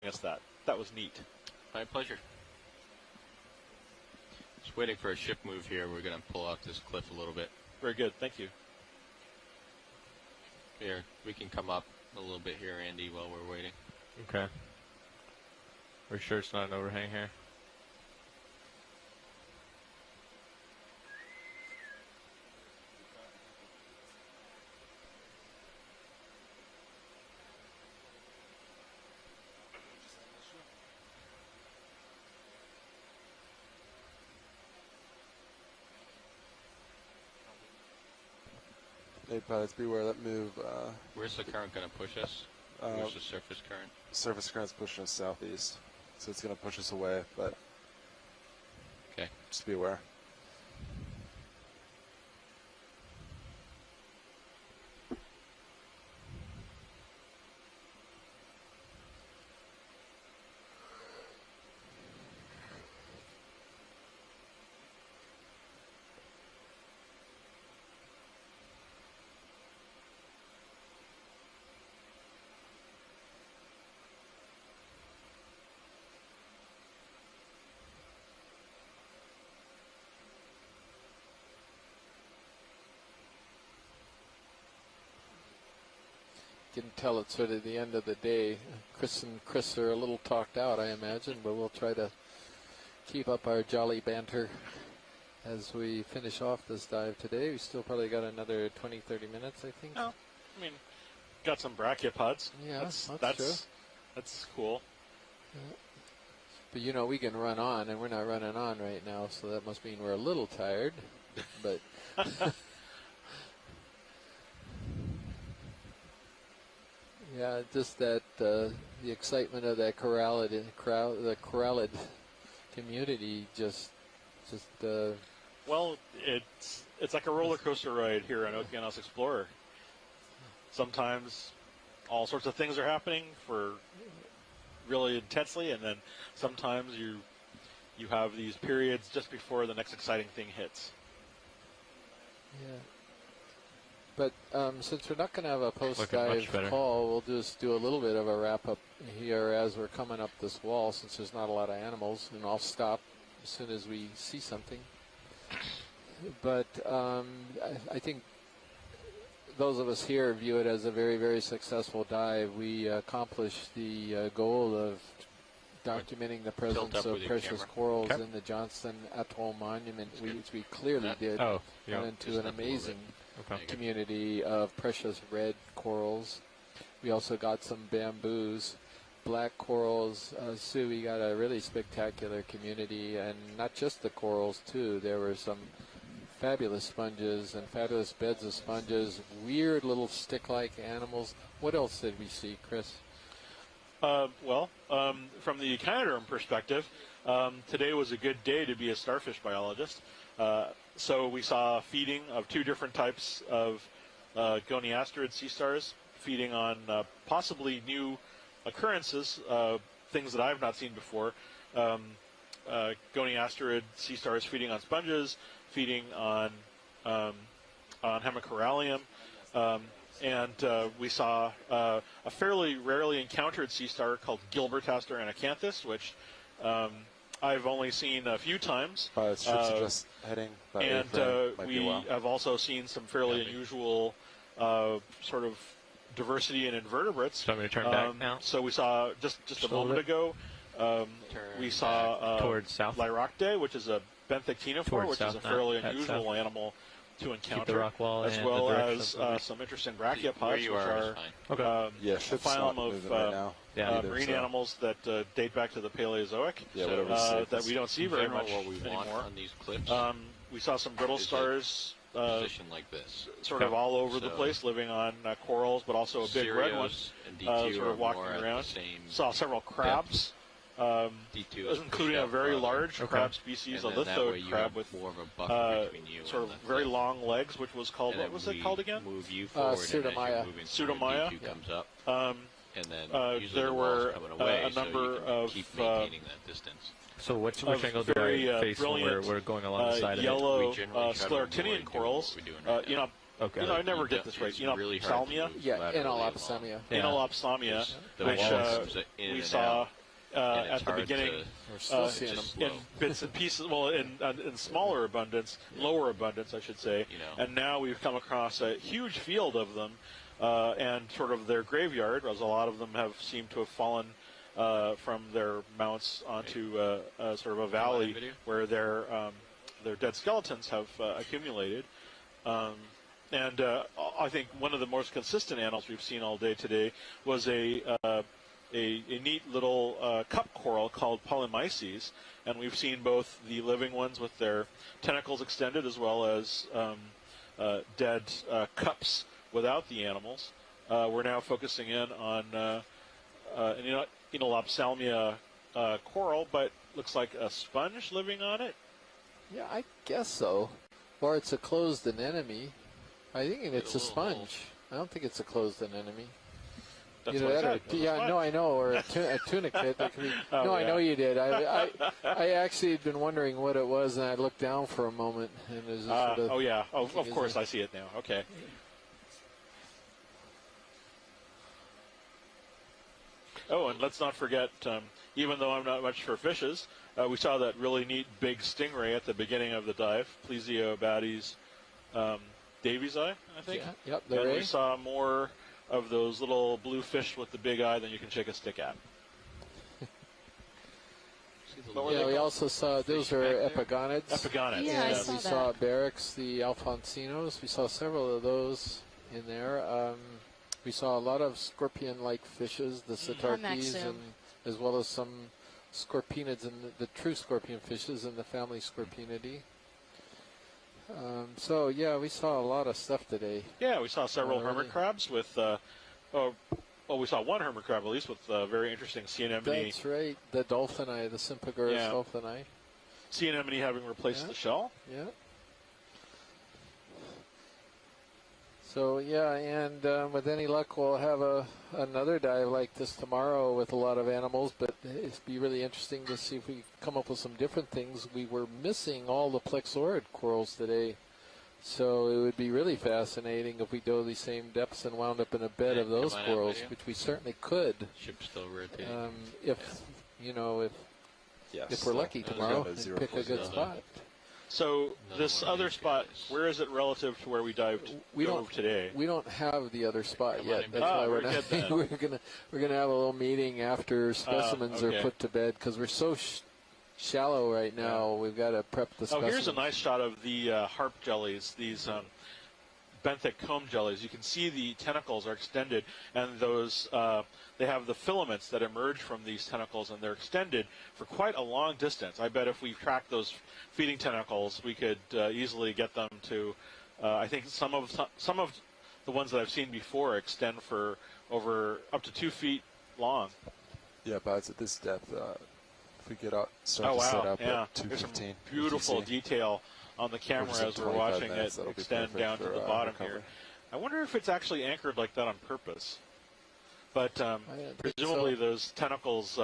us that. That was neat. My pleasure. Just waiting for a ship move here. We're going to pull out this cliff a little bit. Very good. Thank you. Here, we can come up a little bit here, Andy, while we're waiting. Okay. We're sure it's not an overhang here? Hey, pilots, beware that move. Where's the current going to push us? Where's the surface current? Surface current's pushing us southeast, so it's going to push us away, but okay, just be aware. Can tell it's sort of the end of the day. Chris and Chris are a little talked out, I imagine, but we'll try to keep up our jolly banter as we finish off this dive today. We still probably got another 20, 30 minutes, I think. Oh, I mean, got some brachiopods. Yeah, that's true. That's cool. Yeah. But you know, we can run on, and we're not running on right now, so that must mean we're a little tired. But yeah, just that the excitement of that the corrallid community just. Well, it's like a roller coaster ride here on Okeanos Explorer. Sometimes all sorts of things are happening for really intensely, and then sometimes you have these periods just before the next exciting thing hits. Yeah. But since we're not going to have a post-dive call, we'll just do a little bit of a wrap-up here as we're coming up this wall, since there's not a lot of animals, and I'll stop as soon as we see something. But I think those of us here view it as a very, very successful dive. We accomplished the goal of documenting the presence of precious corals in the Johnston Atoll Monument, which we clearly did. Got into an amazing community of precious red corals. We also got some bamboos, black corals. Sue, we got a really spectacular community, and not just the corals too. There were some fabulous sponges and fabulous beds of sponges, weird little stick-like animals. What else did we see, Chris? Well, from the echinoderm perspective, today was a good day to be a starfish biologist. So we saw feeding of two different types of goniasterid sea stars, feeding on possibly new occurrences, things that I've not seen before. Goniasterid sea stars feeding on sponges, feeding on hemicorallium, and we saw a fairly rarely encountered sea star called Gilbertaster anacanthus, which I've only seen a few times. Strips are just heading. And we have also seen some fairly unusual sort of diversity in invertebrates. So I'm going to turn back now. So we saw just a moment ago, we saw towards south. Lyrocte, which is a benthic which is a fairly unusual animal to encounter, the rock wall, as well as some interesting brachiopods, which are a phylum of marine animals that date back to the Paleozoic, that we don't see very much anymore. On these cliffs, we saw some brittle stars position like this, sort of all over the place, living on corals, but also a big red one, sort of walking around. Saw several crabs. Including a very large crab species, a lithode crab with sort of very long legs, which was called, what was it called again? Pseudomaya. Pseudomaya. Comes up, and then there were a number of So which angle do I face when we're going along the side yellow of it? scleractinian corals. I never get this right. Enolopsamia. Yeah, Enolopsamia. Enolopsamia, which we saw at the beginning, we're still seeing them in bits and pieces. Well, in smaller abundance, lower abundance, I should say. And now we've come across a huge field of them, and sort of their graveyard, as a lot of them have seemed to have fallen from their mounts onto sort of a valley where their dead skeletons have accumulated. And I think one of the most consistent animals we've seen all day today was a neat little cup coral called polymyces, and we've seen both the living ones with their tentacles extended as well as dead cups without the animals. We're now focusing in on an Enolopsalmia coral, but looks like a sponge living on it. Yeah, I guess so. Or it's a closed anemone. I think it's a sponge. I don't think it's a closed anemone. That's what I said. No, I know. Or a tunicate. That could be. I know you did. I actually had been wondering what it was, and I looked down for a moment, and there's sort of. Of course, I see it now. Okay. Oh, and let's not forget, even though I'm not much for fishes, we saw that really neat big stingray at the beginning of the dive, Plesiobates Davies eye, I think. Yeah, yep, and we saw more of those little blue fish with the big eye than you can shake a stick at. We also saw, those are epigonids. Epigonids. Yeah, yes. We saw Barracks, the Alfonsinos. We saw several of those in there. We saw a lot of scorpion-like fishes, the Cetarches, and as well as some scorpenids and the true scorpion fishes in the family Scorpionidae. We saw a lot of stuff today. Yeah, we saw several hermit crabs with, we saw one hermit crab at least with very interesting sea anemone. That's right, the dolphini, the Sympagurus dolphini. Sea anemone having replaced the shell. Yeah. So, and with any luck, we'll have another dive like this tomorrow with a lot of animals, but it'd be really interesting to see if we come up with some different things. We were missing all the plexaurid corals today, so it would be really fascinating if we dove these same depths and wound up in a bed of those corals, which we certainly could. Ship's still rotating. If we're lucky tomorrow and pick a good spot. So this other spot, where is it relative to where we dove today? We don't have the other spot yet. That's why we're not. We're gonna have a little meeting after specimens are put to bed because we're so shallow right now. We've got to prep the specimens. Here's a nice shot of the harp jellies. These benthic comb jellies. You can see the tentacles are extended, and those they have the filaments that emerge from these tentacles, and they're extended for quite a long distance. I bet if we tracked those feeding tentacles, we could easily get them to. I think some of the ones that I've seen before extend for over up to 2 feet long. Yeah, but it's at this depth. If we get out, start to set up at 2:15. There's some beautiful detail on the camera as we're watching it extend down to the bottom here. I wonder if it's actually anchored like that on purpose. But presumably those tentacles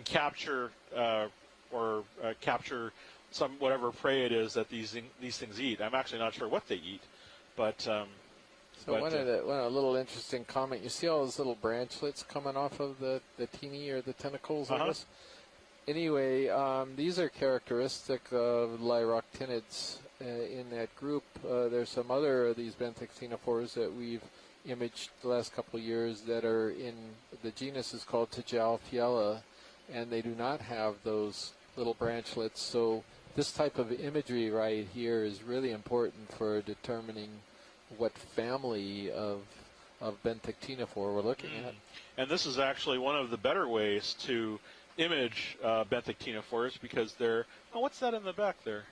capture some whatever prey it is that these things eat. I'm actually not sure what they eat, but one of the little interesting comment. You see all those little branchlets coming off of the teeny or the tentacles of this. Anyway, these are characteristic of Lyroctinids in that group. There's some other of these benthic ctenophores that we've imaged the last couple of years that are in the genus is called Tijalfiella, and they do not have those little branchlets. So this type of imagery right here is really important for determining what family of benthic ctenophore we're looking at. And this is actually one of the better ways to image benthic ctenophores because they're what's that in the back there?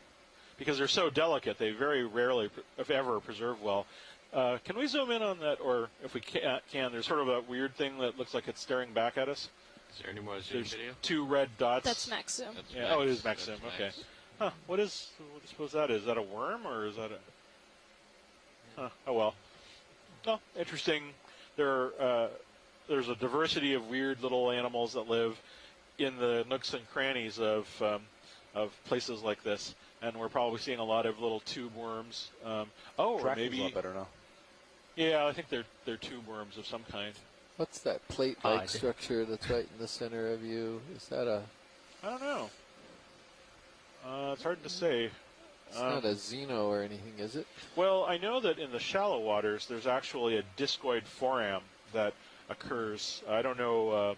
Because they're so delicate, they very rarely, if ever, preserve well. Can we zoom in on that, or if we can, there's sort of a weird thing that looks like it's staring back at us. Is there any more zoom video? 2 red dots. That's max zoom. Yeah. Oh, it is max zoom. Okay. Huh. What do you suppose that is? Is that a worm, or is that a... Huh. Oh, well. No, interesting. There's a diversity of weird little animals that live in the nooks and crannies of places like this, and we're probably seeing a lot of little tube worms. Or maybe a lot better now. Yeah, I think they're tube worms of some kind. What's that plate-like structure that's right in the center of you? Is that a... I don't know. It's hard to say. It's not a xeno or anything, is it? Well, I know that in the shallow waters, there's actually a discoid foram that occurs. I don't know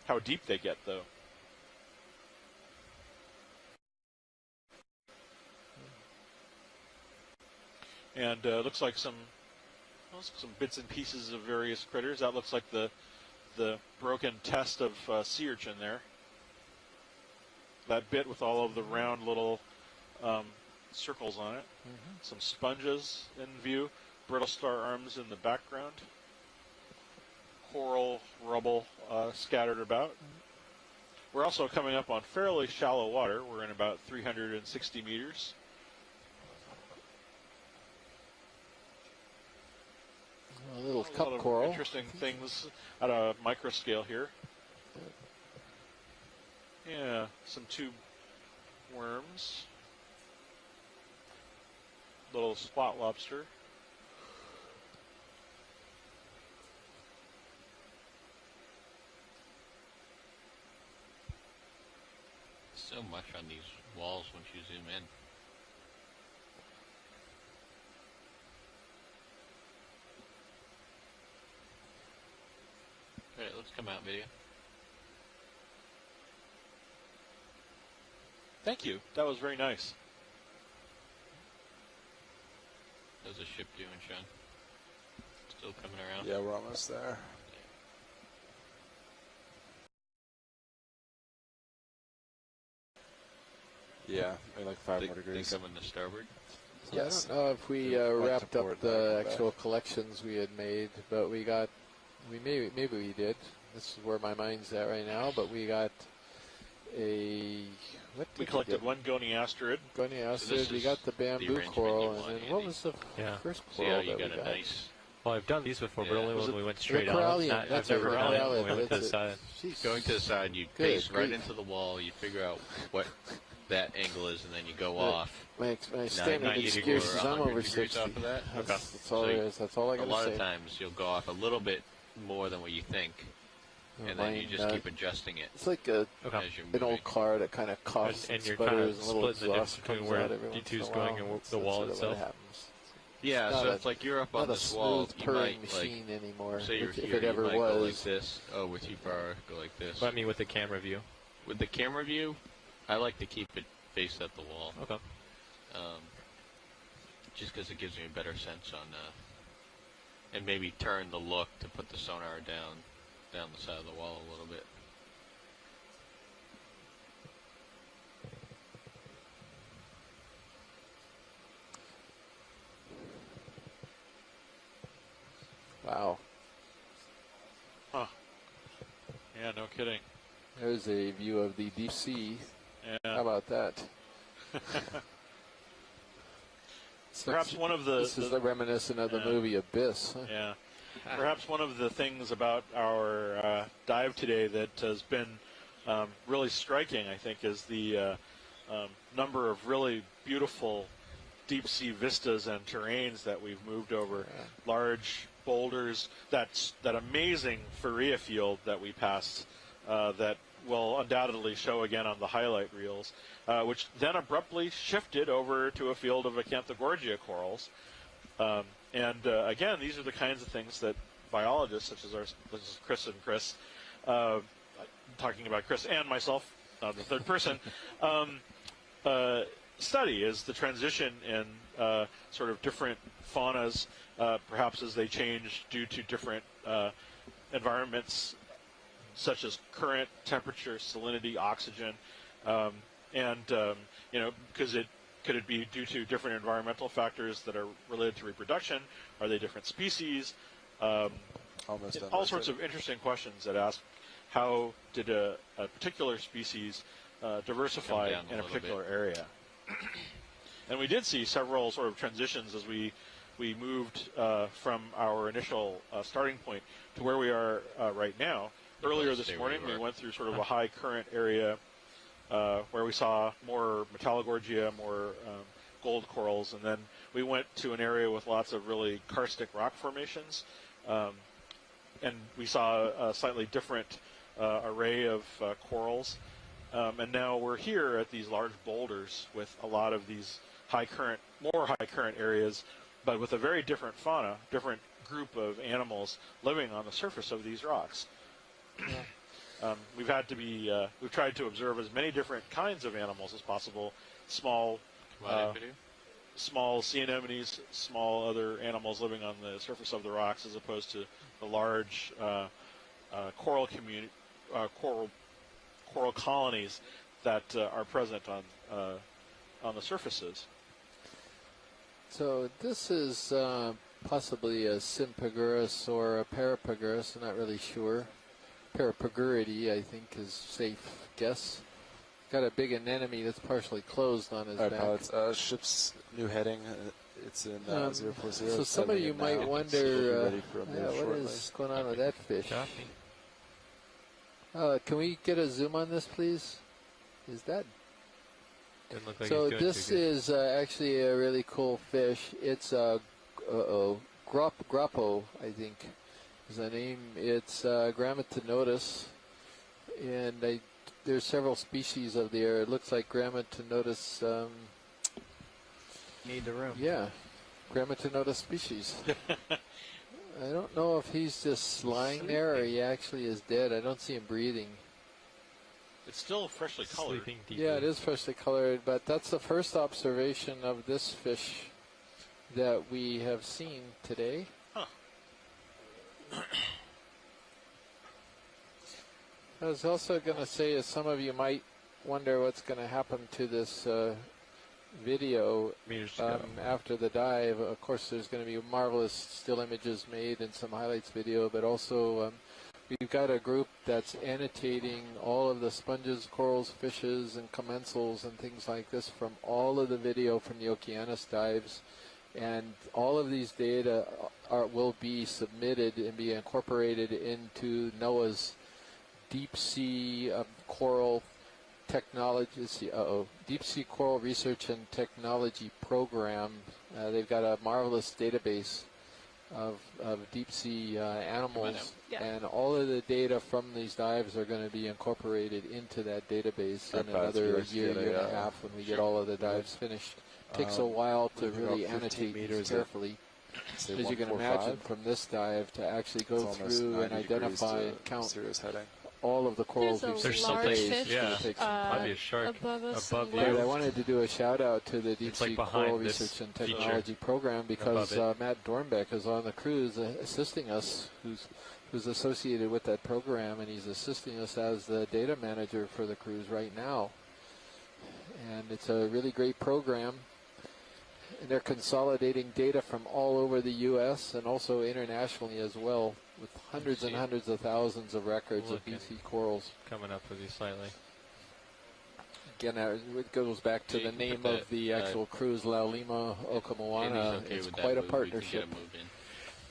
how deep they get, though. And looks like some bits and pieces of various critters. That looks like the broken test of sea urchin there. That bit with all of the round little circles on it. Mm-hmm. Some sponges in view. Brittle star arms in the background. Coral rubble scattered about. Mm-hmm. We're also coming up on fairly shallow water. We're in about 360 meters. A little cup coral. Interesting things at a micro scale here. Yeah, some tube worms. Little spot lobster. So much on these walls once you zoom in. All right, let's come out video. Thank you. That was very nice. How's the ship doing, Sean? Still coming around? Yeah, we're almost there. Yeah, maybe like 5 more degrees. They coming to starboard? Yes. I don't know if we wrapped up the actual collections we had made, but maybe we did. This is where my mind's at right now, but we got we collected one goniasterid. So we got the bamboo coral, and then what was the first coral that we got? Well, I've done these before, but only when we went straight out. I've never done it when we went to the side. Going to the side, you face right into the wall, you figure out what that angle is, and then you go off. My standard excuse is I'm over 60. Off of that. That's all there is. That's all I got to say. A lot of times you'll go off a little bit more than what you think, and then you just keep adjusting it. It's like an old car that kind of coughs and sputters, and a little exhaust comes out every once in a while. going and the wall itself. Yeah, so it's like you're up on this wall. Not a smooth purring machine anymore. Say you're if here, it ever you might was. go like this. Oh, with you far, go like this. But I mean, with the camera view. With the camera view, I like to keep it faced at the wall. Okay. Just because it gives me a better sense on, and maybe turn the look to put the sonar down the side of the wall a little bit. Wow. Huh. Yeah, no kidding. There's a view of the deep sea. Yeah. How about that? Perhaps one of the... This is reminiscent of the movie Abyss. Huh? Yeah. Perhaps one of the things about our dive today that has been really striking, I think, is the number of really beautiful deep-sea vistas and terrains that we've moved over. Yeah. Large boulders, that amazing Faria field that we passed that will undoubtedly show again on the highlight reels, which then abruptly shifted over to a field of Acanthogorgia corals. Again, these are the kinds of things that biologists, such as Chris and Chris, talking about Chris and myself, the third person, study, is the transition in sort of different faunas, perhaps as they change due to different environments, such as current, temperature, salinity, oxygen, because could it be due to different environmental factors that are related to reproduction? Are they different species? All sorts of interesting questions that ask, how did a particular species diversify in a particular area? And we did see several sort of transitions as we moved from our initial starting point to where we are right now. Earlier this morning, we went through sort of a high current area where we saw more Metallogorgia, more gold corals, and then we went to an area with lots of really karstic rock formations. and we saw a slightly different array of corals. And now we're here at these large boulders with a lot of these more high current areas, but with a very different fauna, different group of animals living on the surface of these rocks. We've tried to observe as many different kinds of animals as possible, small sea anemones, small other animals living on the surface of the rocks, as opposed to the large coral colonies that are present on the surfaces. So this is possibly a Sympagurus or a Parapagurus. I'm not really sure. Parapaguridae, I think, is safe guess. Got a big anemone that's partially closed on his back. Pilots, ship's new heading. It's in 040. So some of you might wonder, what is going on with that fish? Can we get a zoom on this, please? Is that? Like so this is actually a really cool fish. It's a Grappo, I think, is the name. It's Grammatinotus, and there's several species of there. It looks like Grammatinotus. Need the room. Yeah, Grammatinotus species. I don't know if he's just lying there or he actually is dead. I don't see him breathing. It's still freshly colored. Yeah, it is freshly colored, but that's the first observation of this fish that we have seen today. Huh. I was also going to say, as some of you might wonder what's going to happen to this video after the dive. Of course, there's going to be marvelous still images made and some highlights video, but also we've got a group that's annotating all of the sponges, corals, fishes, and commensals and things like this from all of the video from the Okeanos dives. And all of these data will be submitted and be incorporated into NOAA's deep sea coral technology, deep sea coral research and technology program. They've got a marvelous database of deep sea animals, and all of the data from these dives are going to be incorporated into that database in another year and a half when we get all of the dives finished. Takes a while to really annotate these carefully. As you can imagine, from this dive to actually go through and identify and count all of the corals we've seen. There's something, probably a shark above you. I wanted to do a shout out to the Deep Sea Coral Research and Technology Program because Matt Dornbeck is on the cruise assisting us, who's associated with that program, and he's assisting us as the data manager for the cruise right now. And it's a really great program. And they're consolidating data from all over the U.S. and also internationally as well, with hundreds and hundreds of thousands of records of BC corals. Coming up with you slightly. Again, it goes back to the name of the actual cruise, La Lima Okamoana. It's quite a partnership.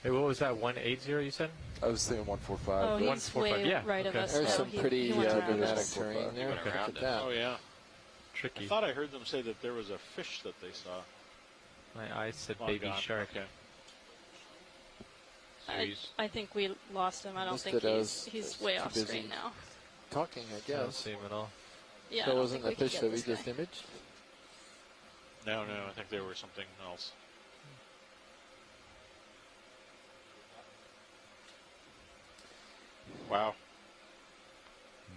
Hey, what was that, 180 you said? I was thinking 145. Oh, he's 145, way right of us. There's some pretty dramatic us. terrain there. Okay. Look at that. Oh, yeah. Tricky. I thought I heard them say that there was a fish that they saw. My eyes said Long baby gone. shark. Okay. I think we lost him. I don't think he's way off screen now. Talking, I I don't guess. see him at all. Yeah, So I don't wasn't think the we fish can that get we this just guy. imaged? No, I think they were something else. Wow.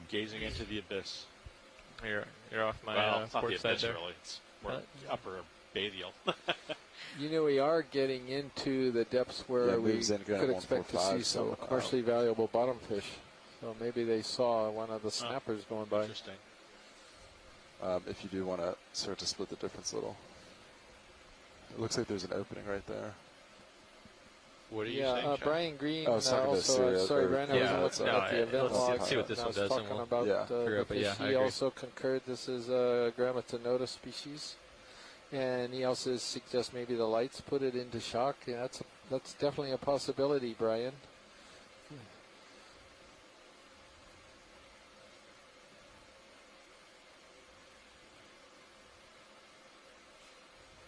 Gazing into the abyss. You're off my It's not the port side abyss, there. really. It's more upper bathyal. You know, we are getting into the depths where we could expect to see some commercially valuable bottom fish. So maybe they saw one of the snappers going by. Interesting. If you do want to start to split the difference a little. It looks like there's an opening right there. What are you saying, Sean? Brian Green I was talking about also, Syria, sorry, or- Brian, I Yeah, was looking no, at the event let's log. see what this and I one was does, and talking we'll about figure the out, but fish. yeah, I He agree. also concurred this is a Grammatinoda species. And he also suggests maybe the lights put it into shock. Yeah, that's definitely a possibility, Brian.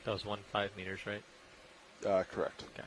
That was 1.5 meters, right? Correct. Okay.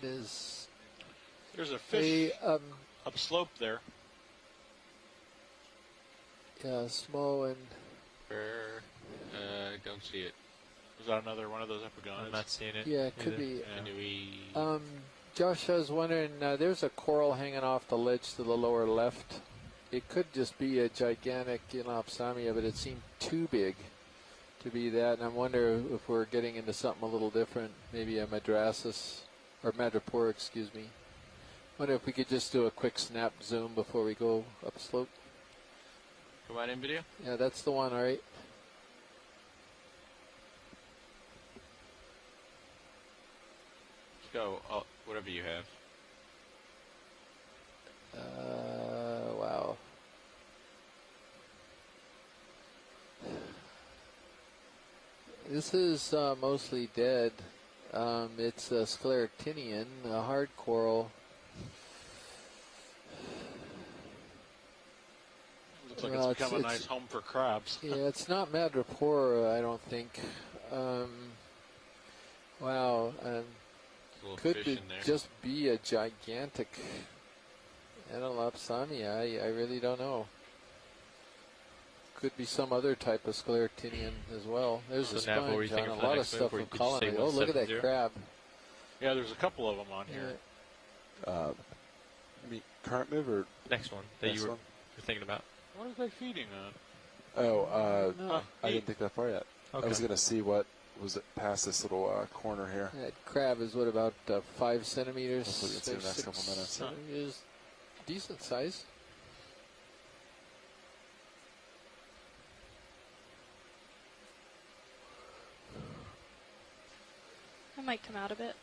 it is. There's a fish upslope there. Yeah, small one. Don't see it. Was that another one of those epigonas? I'm not seeing it. Yeah, it either. could be. Yeah. Josh, I was wondering, there's a coral hanging off the ledge to the lower left. It could just be a gigantic Enlopsamia, but it seemed too big to be that. And I wonder if we're getting into something a little different, maybe a madrasis, or madrepore, excuse me. Wonder if we could just do a quick snap zoom before we go upslope. Come on in, video. Yeah, that's the one, all right. Let's go. Oh, whatever you have. Wow. This is mostly dead. It's a scleractinian, a hard coral. Looks like it's become a nice home for crabs. Yeah, it's not madrepore, I don't think. Wow. Could it just be a gigantic Enlopsamia? I really don't know. Could be some other type of scleractinian as well. There's a sponge on a lot of stuff with colony. Oh, look at that crab. Yeah, there's a couple of them on here. You mean current move or next one that you were thinking about? What are they feeding on? Oh, No. I didn't think that far yet. Okay. I was going to see what was past this little corner here. That crab is what, about 5 centimeters? Hopefully we can see the next couple minutes. Centimeters. Decent size. I might come out a bit.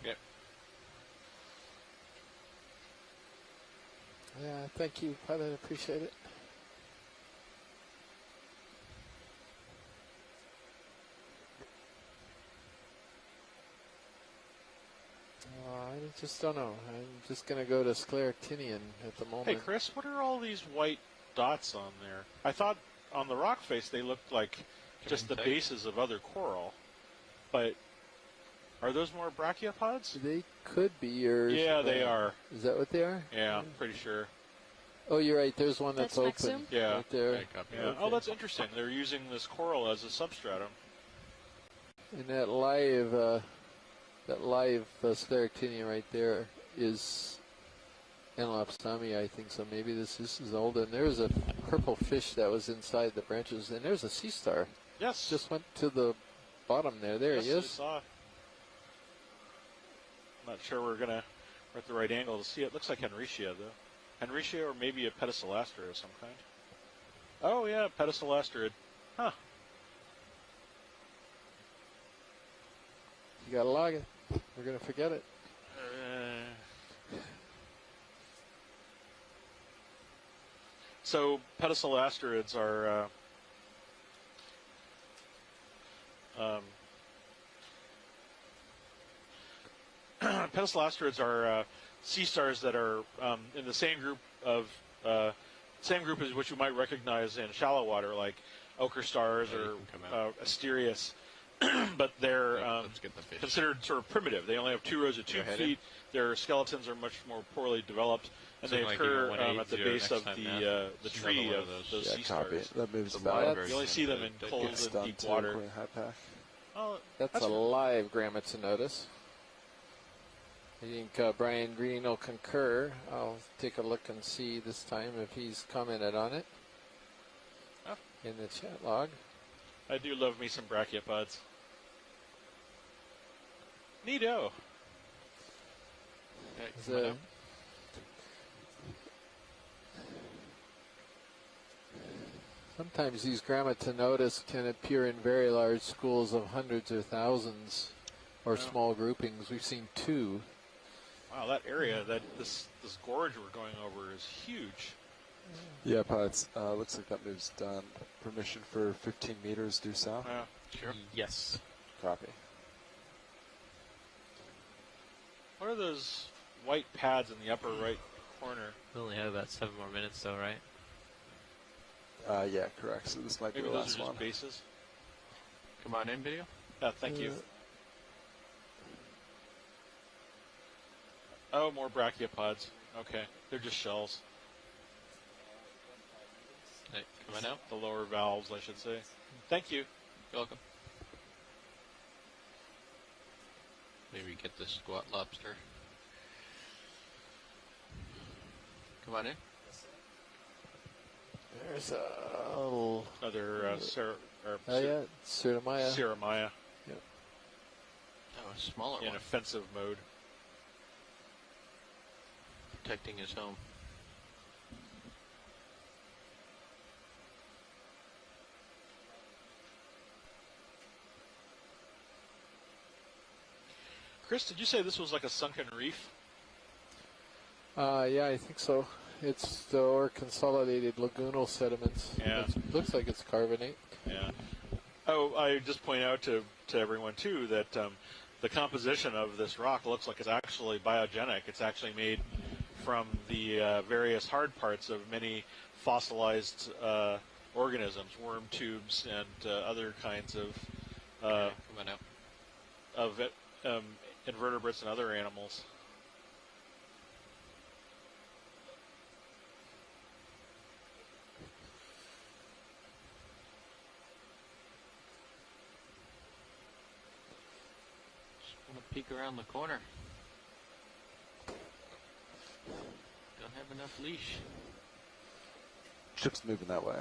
Yep. Yeah, thank you, pilot. Appreciate it. I just don't know. I'm just going to go to scleractinian at the moment. Hey, Chris, what are all these white dots on there? I thought on the rock face they looked like just the bases of other coral, but are those more brachiopods? They could be, or yeah, they are. Is that what they are? Yeah, I'm pretty sure. Oh, you're right. There's one that's open. Nexum? Yeah. Right there. Yeah. Okay. Oh, that's interesting. They're using this coral as a substratum. And that live scleractinian right there is Enlopsamia, I think. So maybe this is old. And there's a purple fish that was inside the branches. And there's a sea star. Yes. Just went to the bottom there. There he I is. saw. I'm not sure we're at the right angle to see it. Looks like Henricia, though. Henricia, or maybe a pedicelaster of some kind. Oh, yeah, pedicelasterid. Huh. You got to log it. We're going to forget it. So pedicelastrids are pedicelastrids are sea stars that are in the same group as what you might recognize in shallow water, like ochre stars or Asterias. But they're considered sort of primitive. They only have 2 rows of tube feet. Their skeletons are much more poorly developed, and they occur at the base of the tree of those sea stars. That moves about. You only see them in cold and deep water. Oh, that's a live Grammatinotus. I think Brian Green will concur. I'll take a look and see this time if he's commented on it in the chat log. I do love me some brachiopods. Neato. Sometimes these Grammatinotus can appear in very large schools of hundreds or thousands, or small groupings. We've seen 2. Wow, that area, this gorge we're going over is huge. Yeah, pilots. Looks like that move's done. Permission for 15 meters due south. Yeah, sure. Yes. Copy. What are those white pads in the upper right corner? We only have about 7 more minutes, though, right? Yeah, correct. So this might Maybe be the those last are just one. bases. Come on in, video. Yeah, thank you. Oh, more brachiopods. Okay, they're just shells. Hey, coming out? The lower valves, I should say. Thank you. You're welcome. Maybe get this squat lobster. Come on in. There's a other Ceramia. Ceramia. Yep. Oh, a smaller in one. offensive mode. Protecting his home. Chris, did you say this was like a sunken reef? Yeah, I think so. It's or consolidated lagoonal sediments. Yeah. It looks like it's carbonate. Yeah. Oh, I just point out to everyone too that the composition of this rock looks like it's actually biogenic. It's actually made from the various hard parts of many fossilized organisms, worm tubes and other kinds of Coming out. of invertebrates and other animals. Peek around the corner. Don't have enough leash. Ship's moving that way.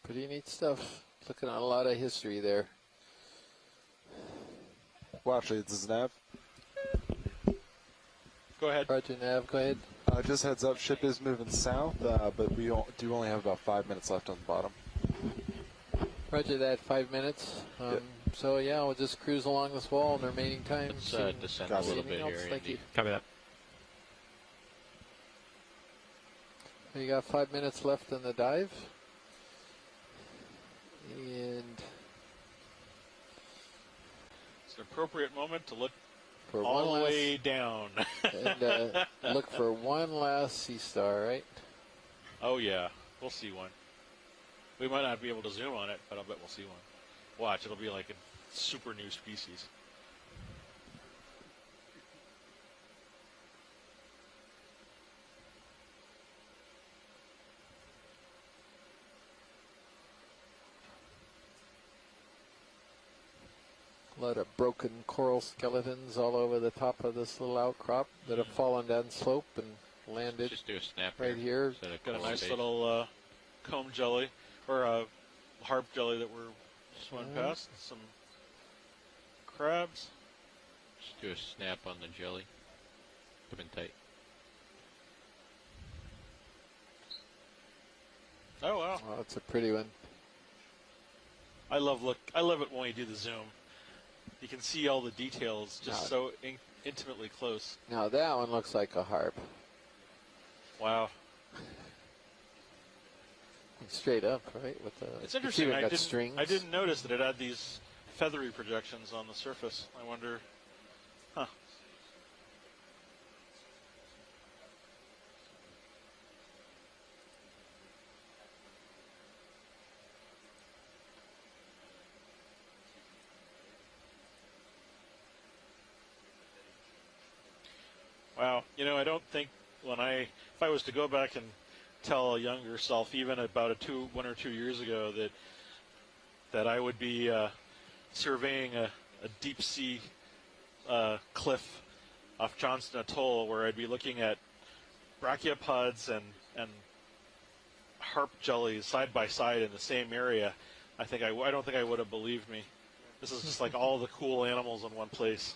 Pretty neat stuff. Looking at a lot of history there. Well, actually, this is Nav. Go ahead. Roger, Nav, go ahead. Just heads up, ship is moving south, but we do only have about 5 minutes left on the bottom. Roger that, 5 minutes. Yep. So yeah, we'll just cruise along this wall in the remaining time. Let's descend a little bit here. Thank you. Copy that. You got 5 minutes left in the dive. And It's an appropriate moment to look for all one the last, way down. and look for one last sea star, right? Oh yeah, we'll see one. We might not be able to zoom on it, but I'll bet we'll see one. Watch, it'll be like a super new species. A lot of broken coral skeletons all over the top of this little outcrop that have fallen down slope and landed Just do a snap right here. Got a nice little comb jelly, or a harp jelly that we're swimming past. Some crabs. Just do a snap on the jelly. Keep it tight. Oh wow! Oh, it's a pretty one. I love it when we do the zoom. You can see all the details just so intimately close. Now that one looks like a harp. Wow. Straight up, right? With the It's interesting. I strings. didn't notice that it had these feathery projections on the surface. I wonder. Huh. Wow. You know, I don't think if I was to go back and tell a younger self, even about 1 or 2 years ago, that I would be surveying a deep sea cliff off Johnston Atoll, where I'd be looking at brachiopods and harp jellies side by side in the same area, I don't think I would have believed me. This is just like all the cool animals in one place.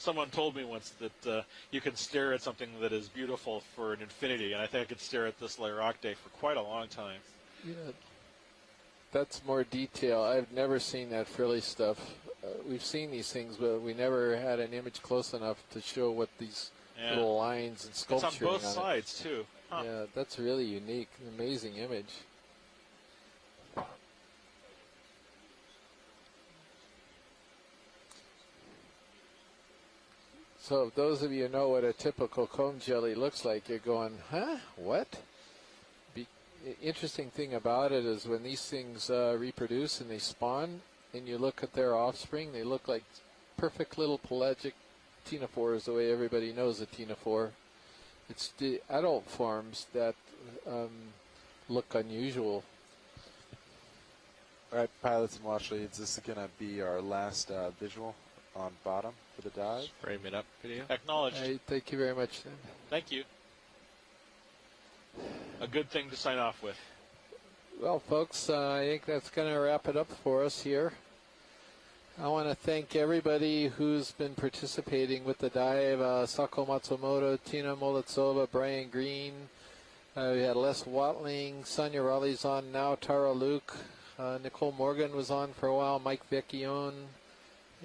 someone told me once that you can stare at something that is beautiful for an infinity, and I think I could stare at this Lairocte for quite a long time. Yeah, that's more detail. I've never seen that frilly stuff. We've seen these things, but we never had an image close enough to show what these little lines and sculpturing It's on both sides, too. Huh. Yeah, that's really unique. An amazing image. So if those of you know what a typical cone jelly looks like, you're going, huh? What? Interesting thing about it is when these things reproduce and they spawn, and you look at their offspring, they look like perfect little pelagic ctenophores, the way everybody knows a ctenophore. It's the adult forms that look unusual. All right, pilots and watch leads, this is going to be our last visual on bottom for the dive. Frame it up video. Acknowledged. Thank you very much, Tim. Thank you. A good thing to sign off with. Well, folks, I think that's going to wrap it up for us here. I want to thank everybody who's been participating with the dive. Sako Matsumoto, Tina Molitsova, Brian Green. We had Les Watling, Sonia Raleigh's on now, Tara Luke. Nicole Morgan was on for a while, Mike Vecchione.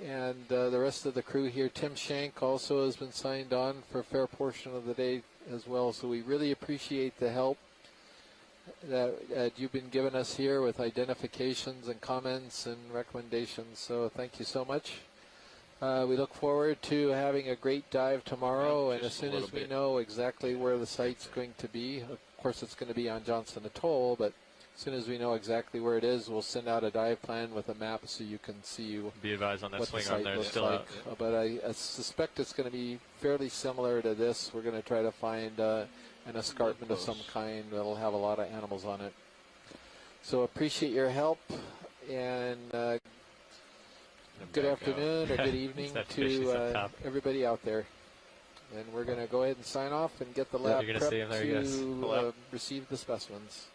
And the rest of the crew here. Tim Shank also has been signed on for a fair portion of the day as well. So we really appreciate the help that you've been giving us here with identifications and comments and recommendations. So thank you so much. We look forward to having a great dive tomorrow, and as soon as we know exactly where the site's going to be, of course it's going to be on Johnston Atoll, but as soon as we know exactly where it is, we'll send out a dive plan with a map so you can see be advised on that what swing the site arm there. looks Still like. out. But I suspect it's going to be fairly similar to this. We're going to try to find an escarpment of some kind that'll have a lot of animals on it. So appreciate your help, and good afternoon or good evening to everybody out there. And we're going to go ahead and sign off and get the lab prepped to receive the specimens.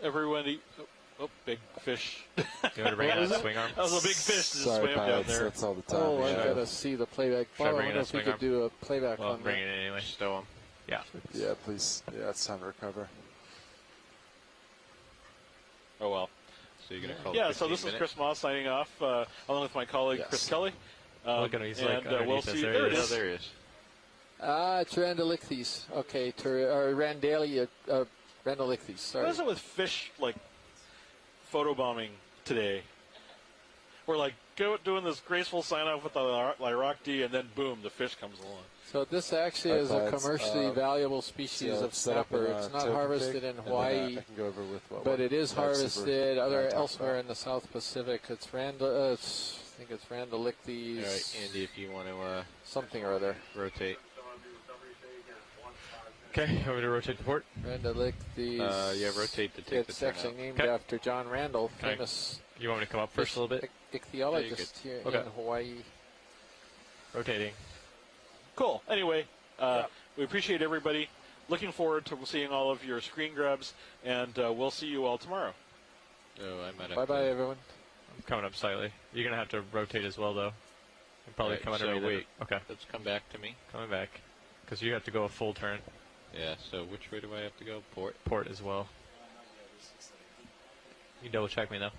Everybody, big fish. You want to bring in that swing arm? That was a big fish that Sorry, swam down there. That's all the time. Oh, I got to see the playback. Should I bring I in wonder a if we swing could arm? do a playback Well, on bring that. it in anyway. Stow 'em. Yeah. Yeah, please. Yeah, it's time to recover. Oh, well. So you're going to call Yeah, it so this is 15 Chris Moss signing off, along with my colleague Chris Kelly. Look at him, he's like and we'll underneath us. see you. There There he it is. is. there he is. It's Randalichthys. Okay, or Randalichthys. Sorry. What is it with fish, like, photobombing today? We're like doing this graceful sign-off with the Lairocte, and then boom, the fish comes along. So this actually is a commercially valuable species of snapper. It's not harvested in Hawaii, but it is harvested elsewhere in the South Pacific. It's I think it's Randalichthys. All right, Andy, if you want to something or other. rotate. Okay, you want me to rotate the port? Randalichthys. Yeah, rotate to take It's the turn actually out. named after John Randall, famous You want me to come up first a little bit? ichthyologist here in Hawaii. Rotating. Cool. Anyway, we appreciate everybody. Looking forward to seeing all of your screen grabs, and we'll see you all tomorrow. Oh, I might have Bye-bye, everyone. I'm coming up slightly. You're going to have to rotate as well, though. And probably come under me. Wait. Okay. Let's come back to me. Coming back. Because you have to go a full turn. Yeah, so which way do I have to go? Port? Port as well. You double check me, though.